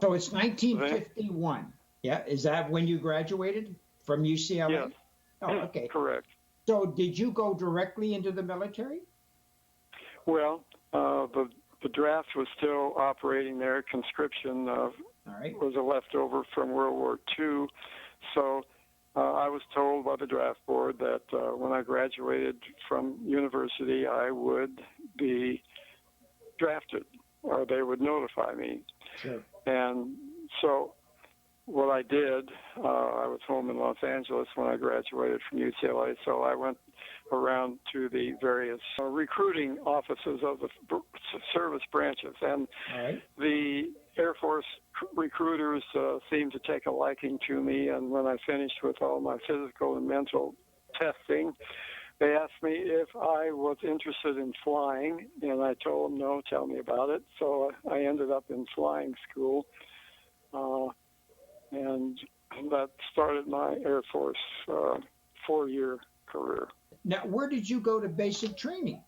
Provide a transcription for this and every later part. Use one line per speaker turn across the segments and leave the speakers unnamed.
So it's 1951. Yeah, is that when you graduated from UCLA?
Yes.
Oh, okay.
Correct.
So did you go directly into the military?
Well, the draft was still operating there. Conscription
All right.
was a leftover from World War II. So I was told by the draft board that when I graduated from university, I would be drafted, or they would notify me.
Sure.
And so what I did, I was home in Los Angeles when I graduated from UCLA, so I went around to the various recruiting offices of the service branches. And
All right.
the Air Force recruiters seemed to take a liking to me, and when I finished with all my physical and mental testing, they asked me if I was interested in flying, and I told them no, tell me about it. So I ended up in flying school, and that started my Air Force 4-year career.
Now, where did you go to basic training?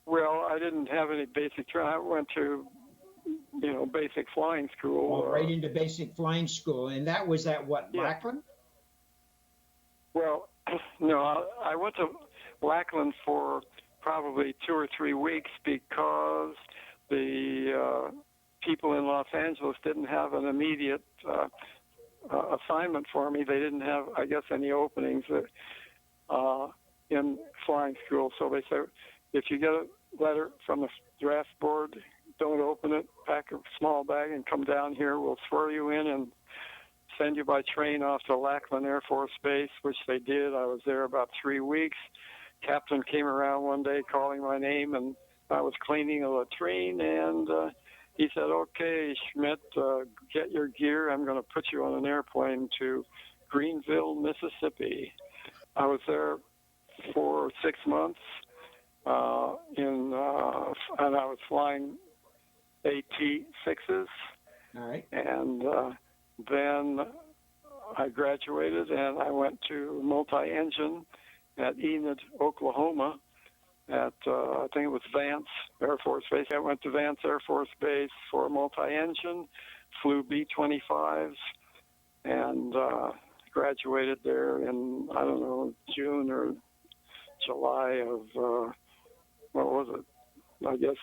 Well, I didn't have any basic training. I went to, basic flying school.
Oh, right into basic flying school. And that was at what,
Yeah.
Lackland?
Well, no, I went to Lackland for probably 2 or 3 weeks because the people in Los Angeles didn't have an immediate assignment for me. They didn't have, I guess, any openings in flying school. So they said, if you get a letter from the draft board, don't open it, pack a small bag and come down here. We'll swear you in and send you by train off to Lackland Air Force Base, which they did. I was there about 3 weeks. Captain came around one day calling my name, and I was cleaning a latrine, and he said, okay, Schmidt, get your gear. I'm going to put you on an airplane to Greenville, Mississippi. I was there for 6 months, and I was flying AT-6s.
All right.
And then I graduated, and I went to multi-engine at Enid, Oklahoma, at I think it was Vance Air Force Base. I went to Vance Air Force Base for multi-engine, flew B-25s, and graduated there in, I don't know, June or July of, what was it? I guess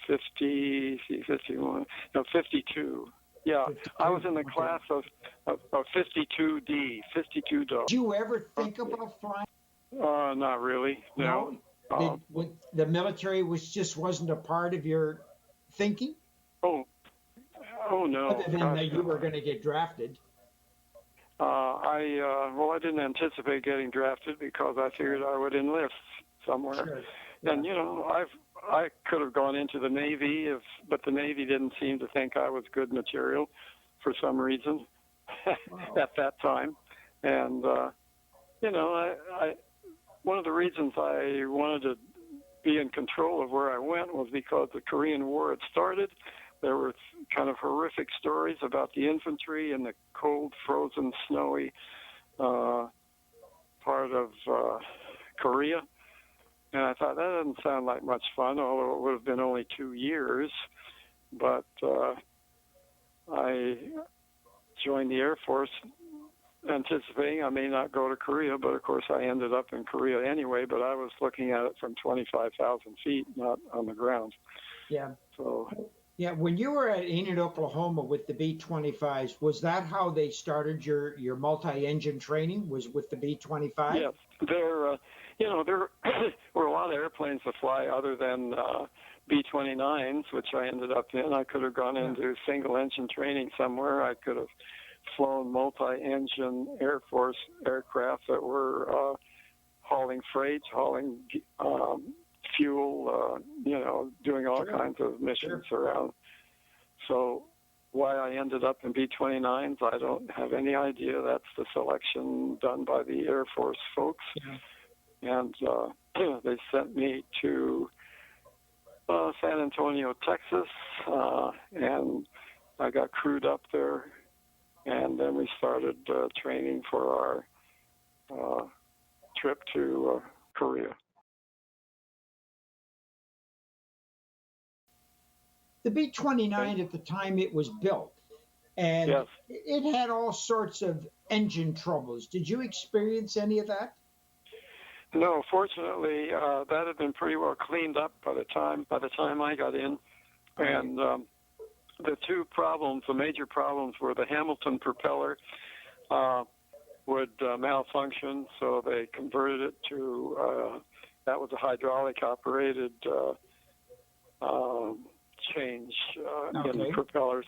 51, no, 52. Yeah, 52. I was in the class of 52D, 52 dog.
Did you ever think about flying?
Not really, no.
The military wasn't a part of your thinking?
Oh no.
Other than that you were going to get drafted.
I didn't anticipate getting drafted because I figured I would enlist somewhere.
Sure. Yeah.
And I could have gone into the Navy, but the Navy didn't seem to think I was good material for some reason at that time. And I one of the reasons I wanted to be in control of where I went was because the Korean War had started. There were kind of horrific stories about the infantry in the cold, frozen, snowy part of Korea. And I thought, that doesn't sound like much fun, although it would have been only 2 years. But I joined the Air Force anticipating I may not go to Korea, but of course I ended up in Korea anyway, but I was looking at it from 25,000 feet, not on the ground.
Yeah.
So.
Yeah, when you were at Enid, Oklahoma with the B-25s, was that how they started your multi-engine training, was with the B-25?
Yes. There were a lot of airplanes to fly other than B-29s, which I ended up in. I could have gone into single-engine training somewhere. I could have flown multi-engine Air Force aircraft that were hauling freight, hauling fuel, doing all kinds of missions around. So why I ended up in B-29s, I don't have any idea. That's the selection done by the Air Force folks. Yeah. And they sent me to San Antonio, Texas, and I got crewed up there. And then we started training for our trip to Korea.
The B-29 at the time it was built, and
Yes.
it had all sorts of engine troubles. Did you experience any of that?
No, fortunately, that had been pretty well cleaned up by the time I got in, and the two problems, the major problems, were the Hamilton propeller would malfunction, so they converted it to that was a hydraulic operated change in the propellers.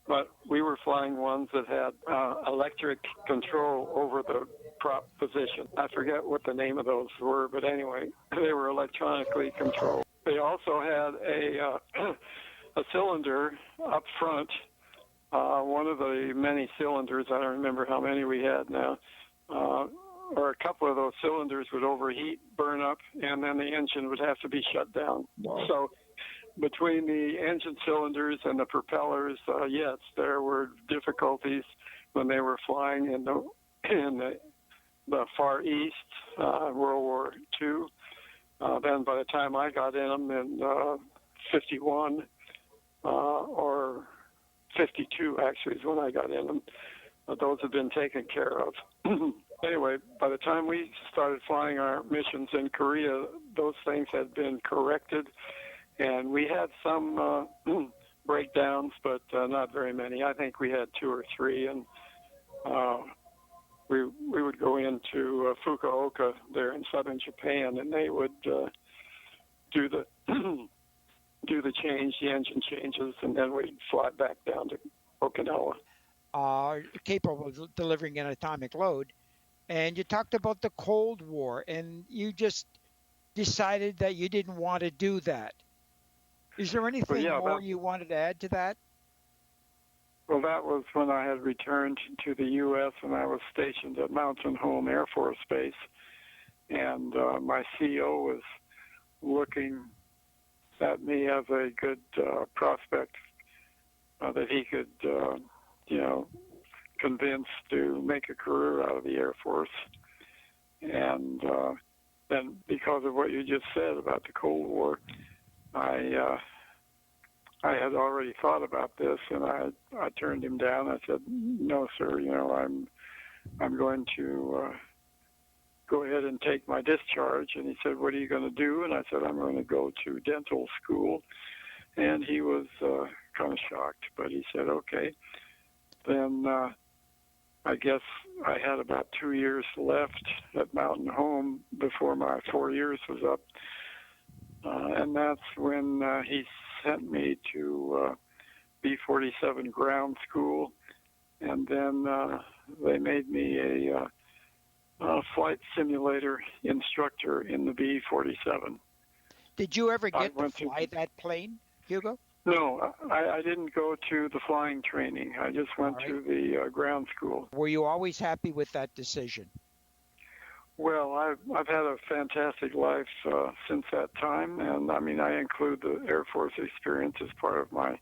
But we were flying ones that had electric control over the prop position. I forget what the name of those were, but anyway, they were electronically controlled. They also had a cylinder up front, one of the many cylinders, I don't remember how many we had now, or a couple of those cylinders would overheat, burn up, and then the engine would have to be shut down.
Wow.
So between the engine cylinders and the propellers, yes, there were difficulties when they were flying in the Far East, World War II. Then by the time I got in them in 51 or 52, actually, is when I got in them, those have been taken care of. Anyway, by the time we started flying our missions in Korea, those things had been corrected. And we had some breakdowns, but not very many. I think we had 2 or 3, and we would go into Fukuoka there in southern Japan, and they would do the do the engine changes, and then we'd fly back down to Okinawa.
Capable of delivering an atomic load. And you talked about the Cold War, and you just decided that you didn't want to do that. Is there anything more you wanted to add to that?
Well, that was when I had returned to the U.S. and I was stationed at Mountain Home Air Force Base. And my CO was looking at me as a good prospect that he could, convince to make a career out of the Air Force. And then because of what you just said about the Cold War, I had already thought about this, and I turned him down. I said, "No, sir. I'm going to go ahead and take my discharge." And he said, "What are you going to do?" And I said, "I'm going to go to dental school." And he was kind of shocked, but he said, "Okay." Then I guess I had about 2 years left at Mountain Home before my 4 years was up. And that's when he sent me to B-47 ground school. And then they made me a flight simulator instructor in the B-47.
Did you ever get to fly that plane, Hugo?
No, I didn't go to the flying training. I just went to the ground school.
Were you always happy with that decision?
Well, I've had a fantastic life since that time, and I mean I include the Air Force experience as part of my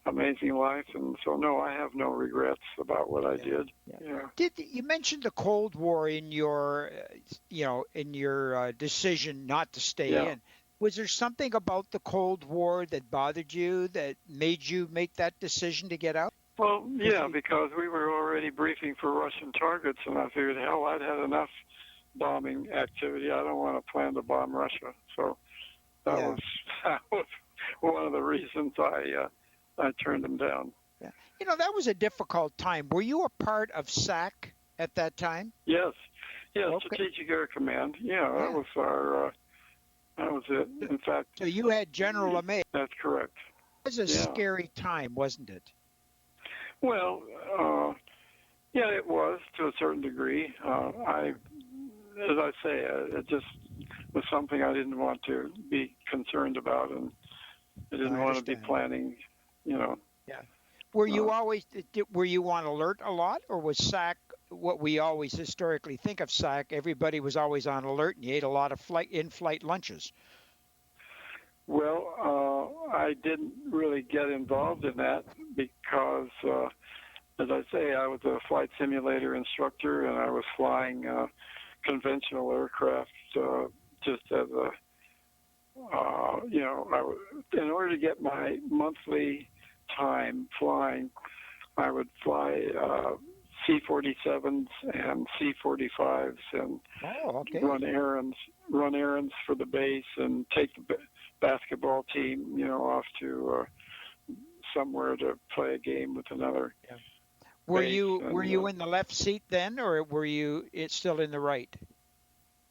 amazing life, and so no, I have no regrets about what I did. Yeah.
Did you mentioned the Cold War in your, decision not to stay in? Was there something about the Cold War that bothered you that made you make that decision to get out?
Well, yeah, because we were already briefing for Russian targets, and I figured, hell, I'd had enough bombing activity. I don't want to plan to bomb Russia. So that was one of the reasons I turned them down.
Yeah. That was a difficult time. Were you a part of SAC at that time?
Yes. Strategic Air Command. That was our. That was it. In fact.
So you had General LeMay.
That's correct.
It was a scary time, wasn't it?
Well, it was to a certain degree. As I say, it just was something I didn't want to be concerned about, and I didn't want to be planning, Yeah.
Were you were you on alert a lot, or was SAC what we always historically think of SAC? Everybody was always on alert, and you ate a lot of in-flight lunches.
Well, I didn't really get involved in that because, as I say, I was a flight simulator instructor, and I was flying conventional aircraft just as in order to get my monthly time flying, I would fly C-47s and C-45s and
Oh, okay.
run errands for the base and take the basketball team, off to somewhere to play a game with another
Yeah.
base.
Were
And
you in the left seat then, or were you it's still in the right?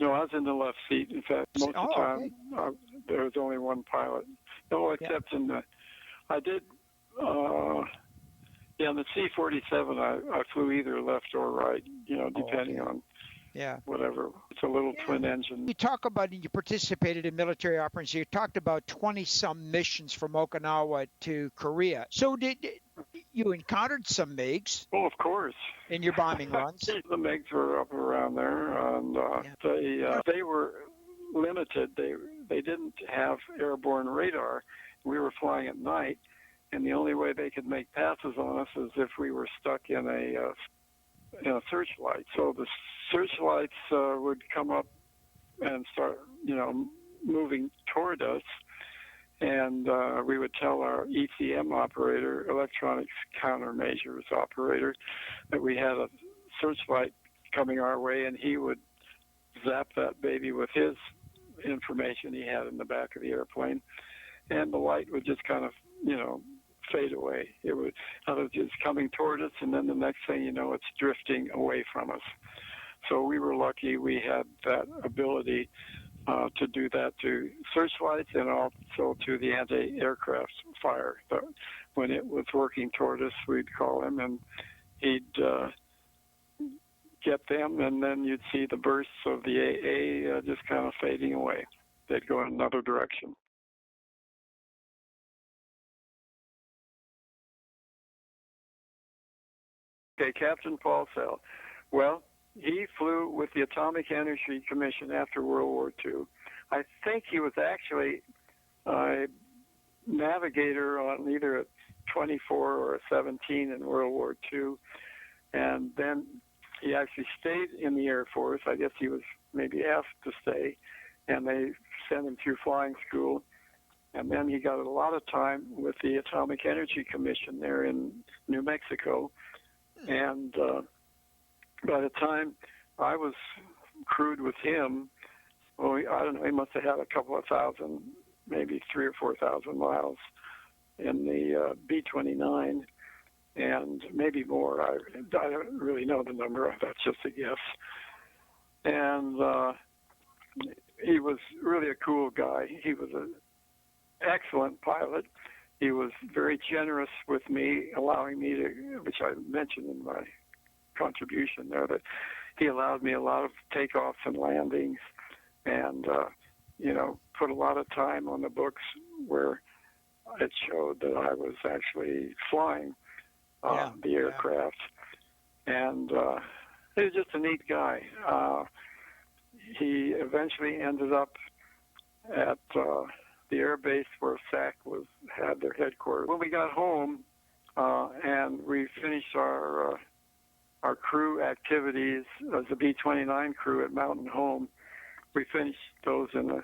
no, I was in the left seat. In fact, most of the
Oh,
time
okay.
there was only one pilot. No,
Yeah.
except I did. Uh, yeah, in the C-47, I flew either left or right,
Oh,
depending
okay.
on
Yeah.
whatever. It's a little
Yeah.
twin engine.
You talk about you participated in military operations. You talked about 20 some missions from Okinawa to Korea. So did you encountered some MiGs
Oh, of course.
in your bombing runs?
The MiGs were up around there, and
Yeah.
they were limited. They didn't have airborne radar. We were flying at night, and the only way they could make passes on us is if we were stuck in a searchlight. So the searchlights would come up and start, moving toward us, and we would tell our ECM operator, electronics countermeasures operator, that we had a searchlight coming our way, and he would zap that baby with his information he had in the back of the airplane, and the light would just kind of, fade away. It was just coming toward us, and then the next thing you know, it's drifting away from us. So we were lucky we had that ability to do that to searchlights and also to the anti-aircraft fire. So when it was working toward us, we'd call him, and he'd get them, and then you'd see the bursts of the AA just kind of fading away. They'd go in another direction. Okay, Captain Paul Sell. Well, he flew with the Atomic Energy Commission after World War II. I think he was actually a navigator on either a 24 or a 17 in World War II, and then he actually stayed in the Air Force. I guess he was maybe asked to stay, and they sent him through flying school. And then he got a lot of time with the Atomic Energy Commission there in New Mexico. And by the time I was crewed with him, well, I don't know, he must have had a couple of thousand, maybe 3,000 or 4,000 miles in the B-29, and maybe more. I don't really know the number. That's just a guess. And he was really a cool guy. He was an excellent pilot. He was very generous with me, allowing me to, which I mentioned in my contribution there, that he allowed me a lot of takeoffs and landings, and put a lot of time on the books where it showed that I was actually flying the aircraft. And he was just a neat guy. He eventually ended up at the air base where SAC had their headquarters. When we got home and we finished our crew activities as a B-29 crew at Mountain Home, we finished those in a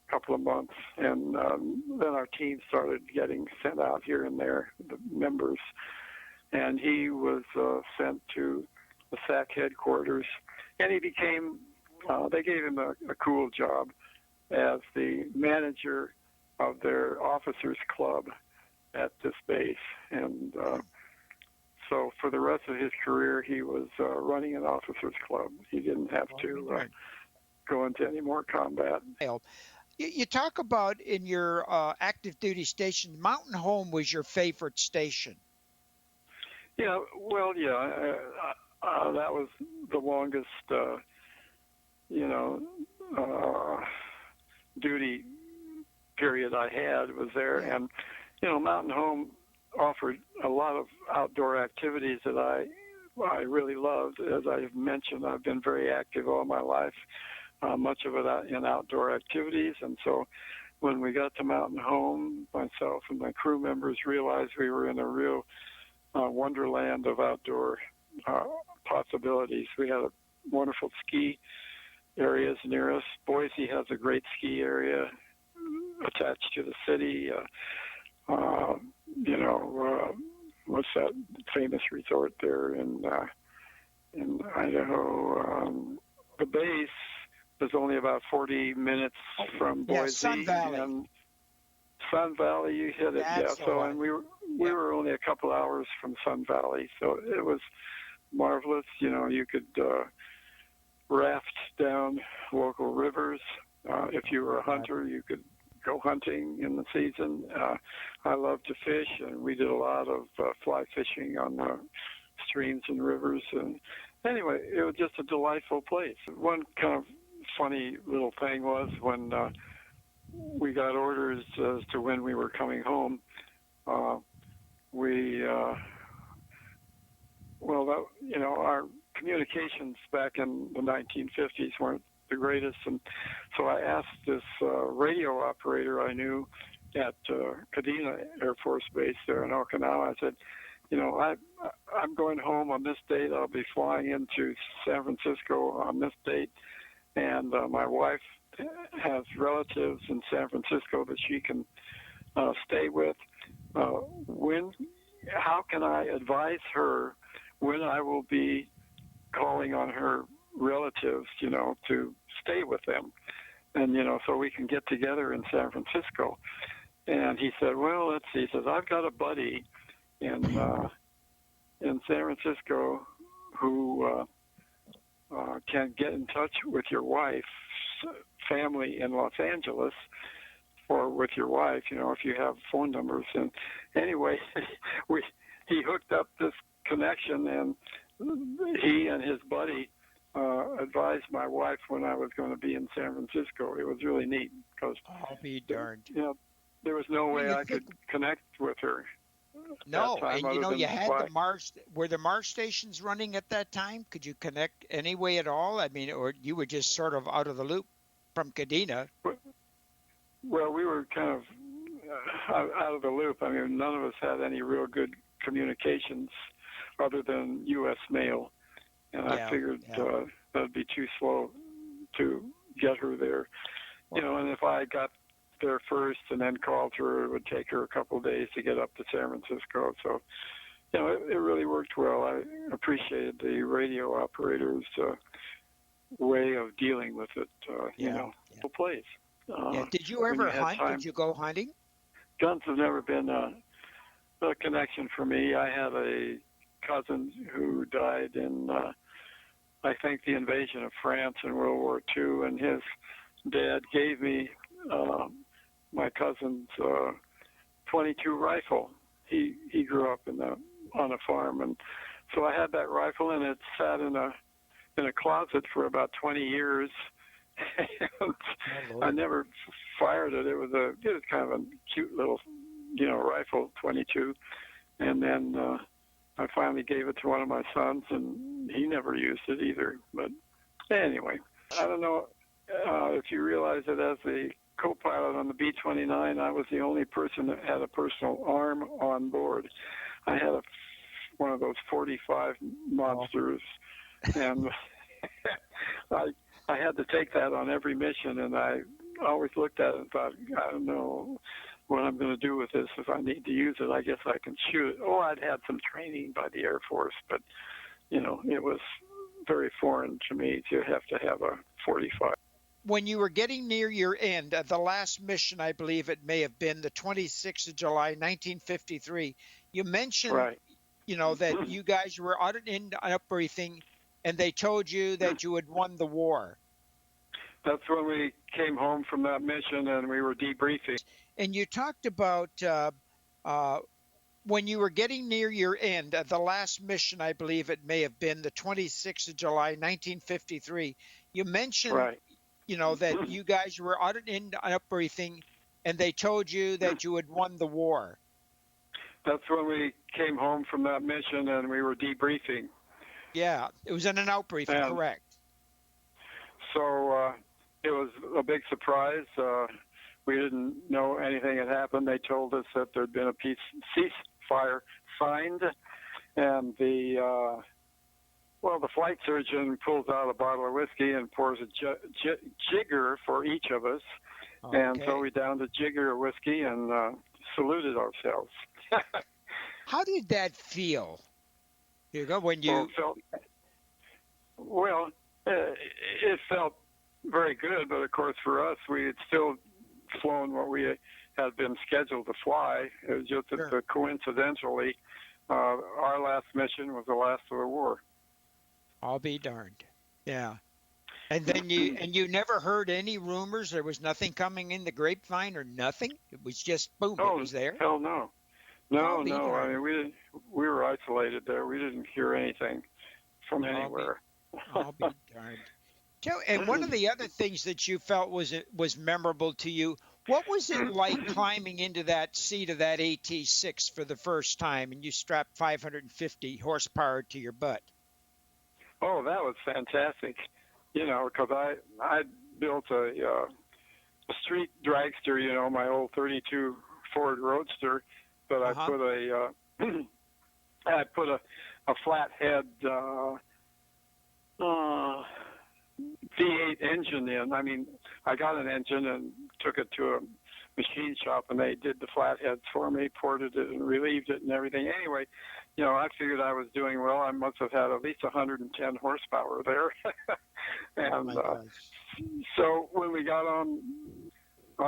couple of months, and then our team started getting sent out here and there, the members, and he was sent to the SAC headquarters, and he became, they gave him a cool job as the manager of their officers club at this base. And so for the rest of his career, he was running an officers club. He didn't have to go into any more combat.
You talk about in your active duty station, Mountain Home was your favorite station.
Yeah, well, yeah, that was the longest, duty period I had was there.
Yeah.
And, Mountain Home offered a lot of outdoor activities that I really loved. As I've mentioned, I've been very active all my life, much of it in outdoor activities. And so when we got to Mountain Home, myself and my crew members realized we were in a real wonderland of outdoor possibilities. We had a wonderful ski areas near us. Boise has a great ski area. attached to the city. You know, what's that famous resort there in Idaho? The base is only about 40 minutes from
Yeah, Sun
Boise,
Valley.
and Sun Valley, you hit it.
That's
Yeah.
the
So,
one.
and we were only a couple hours from Sun Valley, so it was marvelous. You know, you could raft down local rivers. If you were a hunter, you could go hunting in the season. I love to fish, and we did a lot of fly fishing on the streams and rivers. And anyway, it was just a delightful place. One kind of funny little thing was when we got orders as to when we were coming home. Our communications back in the 1950s weren't the greatest, and so I asked this radio operator I knew at Kadena Air Force Base there in Okinawa. I said, you know, I'm going home on this date. I'll be flying into San Francisco on this date, and my wife has relatives in San Francisco that she can stay with. How can I advise her when I will be calling on her relatives, you know, to stay with them, and you know, so we can get together in San Francisco? And he said, well, let's see. He says, I've got a buddy in San Francisco who can get in touch with your wife's family in Los Angeles, or with your wife, you know, if you have phone numbers. And anyway, he hooked up this connection, and he and his buddy advised my wife when I was going to be in San Francisco. It was really neat because
I'll be darned.
you know, there was no way I could connect with her.
No,
time,
and you know, you had
by,
the Mars. Were the Mars stations running at that time? Could you connect any way at all? I mean, or you were just sort of out of the loop from Kadena?
Well, we were kind of out of the loop. I mean, none of us had any real good communications other than U.S. mail, and I figured that'd be too slow to get her there. You know, and if I got there first and then called her, it would take her a couple of days to get up to San Francisco. So, you know, it really worked well. I appreciated the radio operator's way of dealing with it. You know, place.
Did you ever hunt?
Time.
Did you go hunting?
Guns have never been a connection for me. I have a cousin who died in, I think, the invasion of France in World War II, and his dad gave me my cousin's 22 rifle. He grew up on a farm, and so I had that rifle, and it sat in a closet for about 20 years. I never fired it. It was kind of a cute little, you know, rifle, 22, and then I finally gave it to one of my sons, and he never used it either. But anyway, I don't know if you realize that as the co-pilot on the B-29, I was the only person that had a personal arm on board. I had one of those 45 monsters, and I had to take that on every mission, and I always looked at it and thought, I don't know what I'm going to do with this. If I need to use it, I guess I can shoot it. Oh, I'd had some training by the Air Force, but, you know, it was very foreign to me to have a 45.
When you were getting near your end at the last mission, I believe it may have been the 26th of July, 1953, you mentioned, you know, that you guys were out in a briefing, and they told you that you had won the war.
That's when we came home from that mission, and we were debriefing.
And you talked about when you were getting near your end at the last mission, I believe it may have been the 26th of July, 1953, you mentioned, you know, that you guys were out in a briefing, and they told you that you had won the war.
That's when we came home from that mission, and we were debriefing.
Yeah, it was in an out briefing, correct.
So it was a big surprise. We didn't know anything had happened. They told us that there'd been a ceasefire signed, and the flight surgeon pulls out a bottle of whiskey and pours a jigger for each of us. And so
Okay.
we downed a jigger of whiskey and saluted ourselves.
How did that feel, Hugo, when
Well, it
you?
felt well. It felt very good, but of course, for us, we had still flown what we had been scheduled to fly. It was just that
Sure.
coincidentally, our last mission was the last of the war.
I'll be darned. Yeah. And then you never heard any rumors. There was nothing coming in the grapevine or nothing. It was just boom. It
Oh,
was there.
hell no.
I'll
No,
be
no. I
darned.
mean, we were isolated there. We didn't hear anything from
I'll be
anywhere.
I'll be darned. Joe, and one of the other things that you felt was memorable to you, what was it like climbing into that seat of that AT6 for the first time and you strapped 550 horsepower to your butt?
Oh, that was fantastic. You know, because I built a street dragster. You know, my old '32 Ford Roadster, but I
Uh-huh.
put a I put a flathead uh, V8 engine in. I mean, I got an engine and took it to a machine shop, and they did the flatheads for me, ported it and relieved it and everything. Anyway, you know, I figured I was doing well. I must have had at least 110 horsepower there.
Oh
and
my gosh.
so when we got on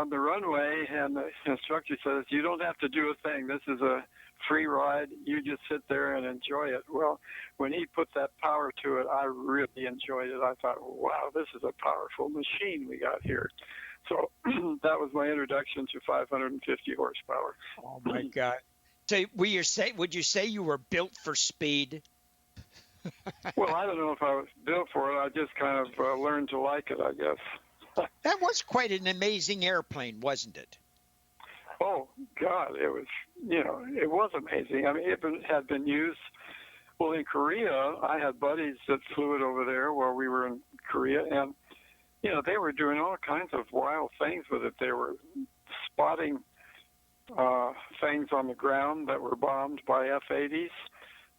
the runway, and the instructor says, "You don't have to do a thing. This is a free ride. You just sit there and enjoy it." Well, when he put that power to it, I really enjoyed it. I thought, "Wow, this is a powerful machine we got here." So that was my introduction to 550 horsepower.
Oh my God. So would you say you were built for speed?
Well, I don't know if I was built for it. I just kind of learned to like it, I guess.
That was quite an amazing airplane, wasn't it?
Oh God, it was, you know, it was amazing. I mean, had been used. Well, in Korea, I had buddies that flew it over there while we were in Korea, and you know, they were doing all kinds of wild things with it. They were spotting things on the ground that were bombed by F-80s.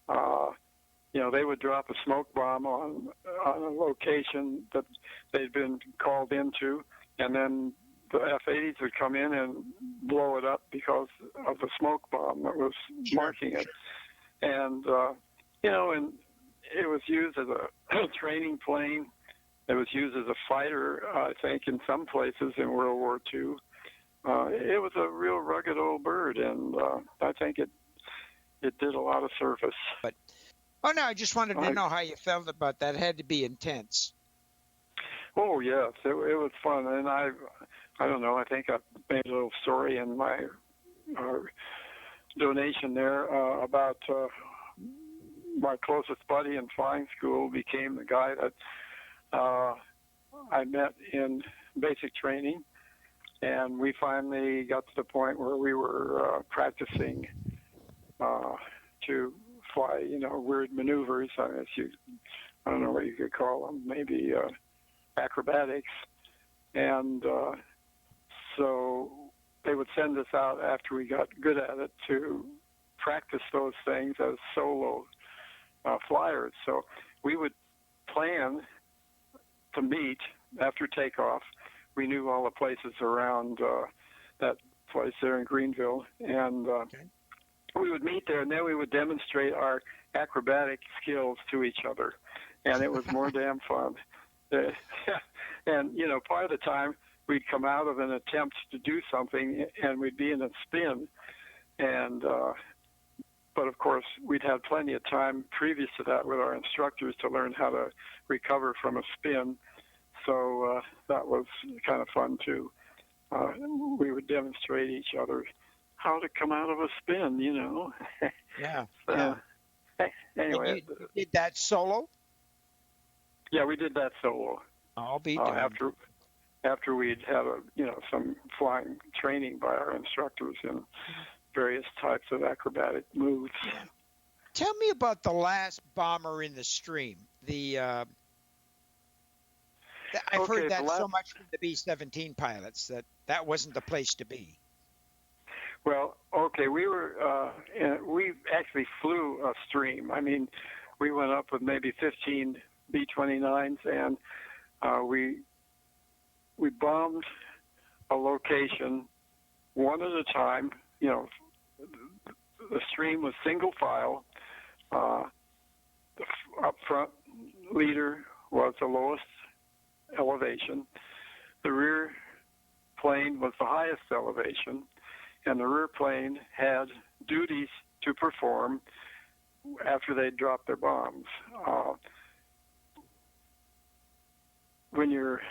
Uh, you know, they would drop a smoke bomb on a location that they'd been called into, and then the F-80s would come in and blow it up because of the smoke bomb that was
Sure.
marking it. And you know, and it was used as a training plane. It was used as a fighter, I think, in some places in World War II. It was a real rugged old bird, and I think it did a lot of service.
But oh no, I just wanted to
I,
know how you felt about that. It had to be intense.
oh yes, it was fun, and I don't know. I think I made a little story in my uh, donation there about my closest buddy in flying school became the guy that I met in basic training, and we finally got to the point where we were practicing to fly, you know, weird maneuvers. I don't know what you could call them, maybe acrobatics. And so they would send us out after we got good at it to practice those things as solo flyers. So we would plan to meet after takeoff. We knew all the places around that place there in Greenville, and
Okay.
we would meet there, and then we would demonstrate our acrobatic skills to each other, and it was more damn fun. And you know, part of the time we'd come out of an attempt to do something, and we'd be in a spin, and but of course we'd had plenty of time previous to that with our instructors to learn how to recover from a spin. So that was kind of fun too. We would demonstrate each other how to come out of a spin, you know.
Yeah.
uh,
Yeah. And
anyway,
you did that solo?
yeah, we did that solo
I'll be darned.
after we'd had some flying training by our instructors in various types of acrobatic moves.
Yeah. Tell me about the last bomber in the stream. I've heard
Okay,
that so much from the B-17 pilots that wasn't the place to be.
well, okay, we actually flew a stream. I mean, we went up with maybe 15 B-29s, and we bombed a location one at a time. The stream was single file. The up front leader was the lowest elevation. The rear plane was the highest elevation, and the rear plane had duties to perform after they dropped their bombs. When you're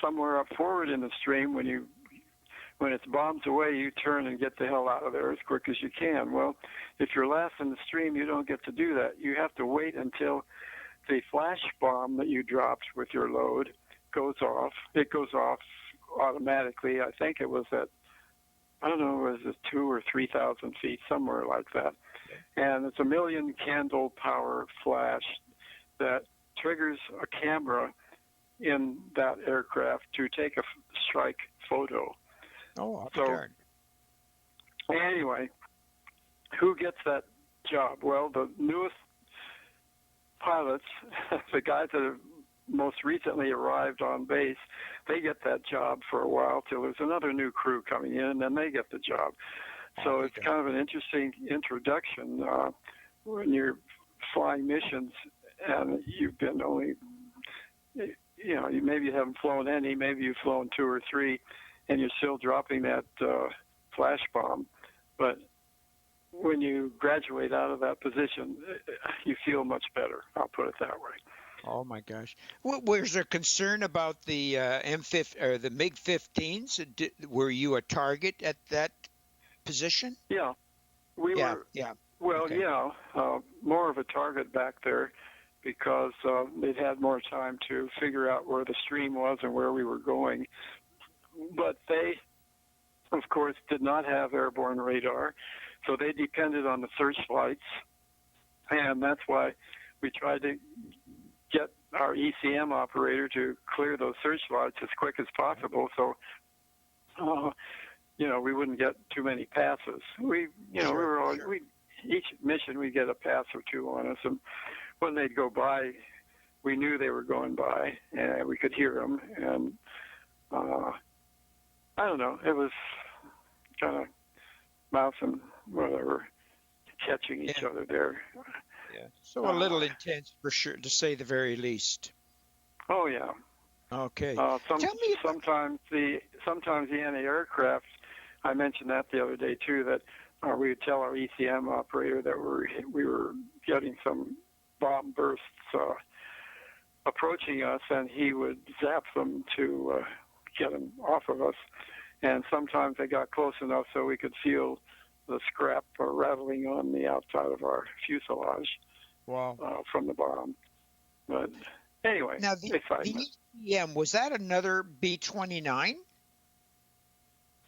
somewhere up forward in the stream, when it's bombs away, you turn and get the hell out of there as quick as you can. Well, if you're last in the stream, you don't get to do that. You have to wait until the flash bomb that you dropped with your load goes off. It goes off automatically. I think it was at, I don't know, was it 2,000 or 3,000 feet, somewhere like that. And it's a 1,000,000 candle power flash that triggers a camera in that aircraft to take a strike photo.
Oh,
so anyway, who gets that job? Well, the newest pilots, the guys that have most recently arrived on base, they get that job for a while till there's another new crew coming in, and then they get the job. So it's kind of an interesting introduction when you're flying missions and you've been only, maybe you haven't flown any, maybe you've flown 2 or 3, and you're still dropping that flash bomb. But when you graduate out of that position, you feel much better. I'll put it that way.
Oh my gosh! Was there concern about the M50 or the MiG-15s? Were you a target at that position?
Yeah, we were.
Yeah.
Well,
okay.
More of a target back there because they'd had more time to figure out where the stream was and where we were going. But they, of course, did not have airborne radar, so they depended on the searchlights, and that's why we tried to get our ECM operator to clear those searchlights as quick as possible, so we wouldn't get too many passes. Each mission we'd get a pass or two on us, and when they'd go by, we knew they were going by, and we could hear them, and I don't know, it was kind of mouse and whatever, catching each other there.
Yeah. So a little intense for sure, to say the very least.
Oh yeah.
Okay.
Sometimes the anti-aircraft, I mentioned that the other day too, that we would tell our ECM operator that we were getting some bomb bursts approaching us, and he would zap them to get them off of us. And sometimes they got close enough so we could feel the scrap rattling on the outside of our fuselage.
Wow.
From the bomb. But anyway,
now the ECM, was that another B-29?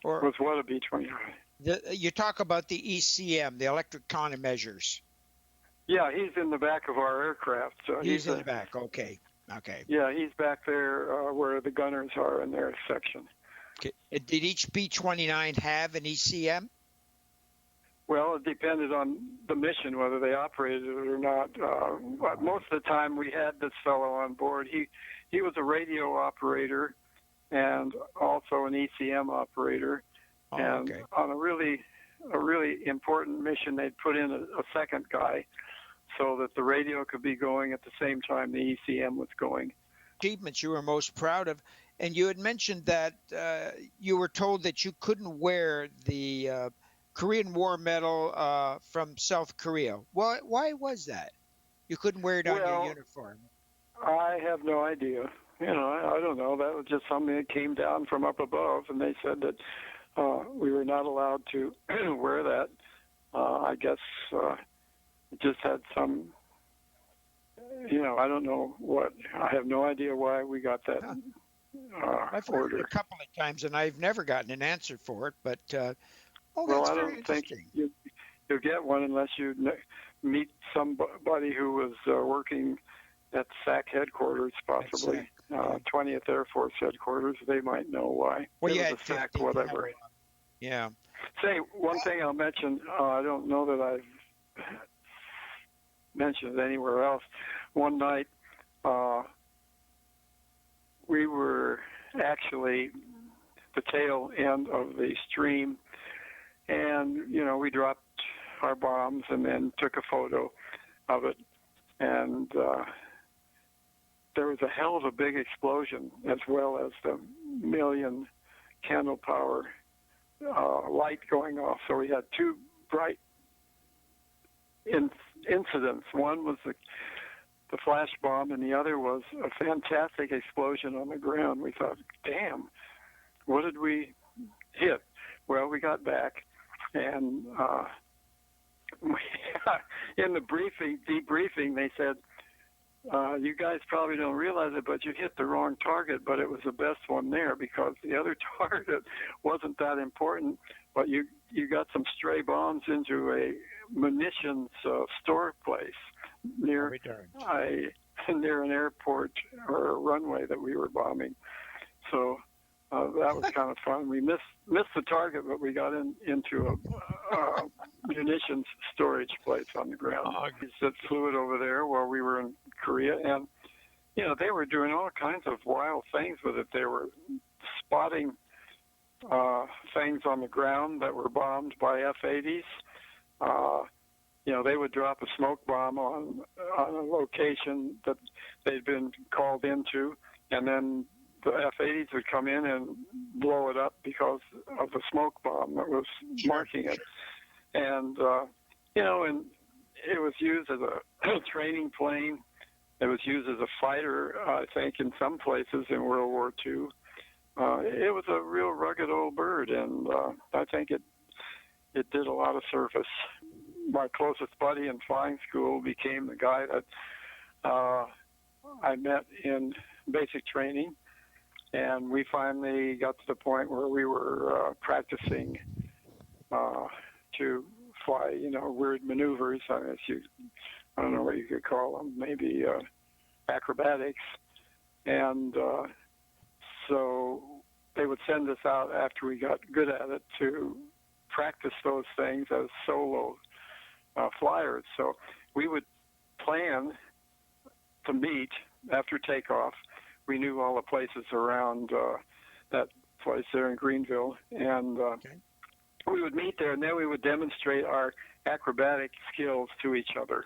Or
was what a B-29?
You talk about the ECM, the electric countermeasures.
Yeah, he's in the back of our aircraft. So
he's in the back. Okay.
Yeah, he's back there where the gunners are in their section.
Okay. Did each B-29 have an ECM?
Well, it depended on the mission, whether they operated it or not. But most of the time we had this fellow on board. He was a radio operator and also an ECM operator. On a really important mission, they'd put in a second guy so that the radio could be going at the same time the ECM was going.
Achievements you were most proud of, and you had mentioned that you were told that you couldn't wear the Korean War medal from South Korea. Why was that? You couldn't wear it on your uniform.
I have no idea. I don't know. That was just something that came down from up above, and they said that we were not allowed to wear that. I guess it just had some, I don't know what. I have no idea why we got that
I've
order.
heard it a couple of times, and I've never gotten an answer for it, but
well, I don't think you'll get one unless you meet somebody who was working at SAC headquarters, possibly 20th Air Force headquarters. They might know why.
Well,
it was a SAC, whatever.
Yeah.
Say one thing I'll mention. I don't know that I've mentioned it anywhere else. One night, we were actually the tail end of the stream, and we dropped our bombs and then took a photo of it, and there was a hell of a big explosion, as well as the million candle power light going off. So we had two bright incidents. One was the flash bomb, and the other was a fantastic explosion on the ground. We thought, damn, what did we hit? Well, we got back, and in the debriefing, they said, you guys probably don't realize it, but you hit the wrong target, but it was the best one there, because the other target wasn't that important, but you got some stray bombs into a munitions store place near an airport or a runway that we were bombing. So that was kind of fun. We missed the target, but we got into a munitions storage place on the ground. That flew it over there while we were in Korea, and they were doing all kinds of wild things with it. They were spotting things on the ground that were bombed by F-80s. They would drop a smoke bomb on a location that they'd been called into, and then the F-80s would come in and blow it up because of the smoke bomb that was marking it. And, and it was used as a training plane. It was used as a fighter, I think, in some places in World War II. It was a real rugged old bird, and I think it did a lot of service. My closest buddy in flying school became the guy that I met in basic training, and we finally got to the point where we were practicing to fly, weird maneuvers. I don't know what you could call them, maybe acrobatics. And so they would send us out after we got good at it to practice those things as solo flyers. So we would plan to meet after takeoff. We knew all the places around that place there in Greenville, and we would meet there, and then we would demonstrate our acrobatic skills to each other.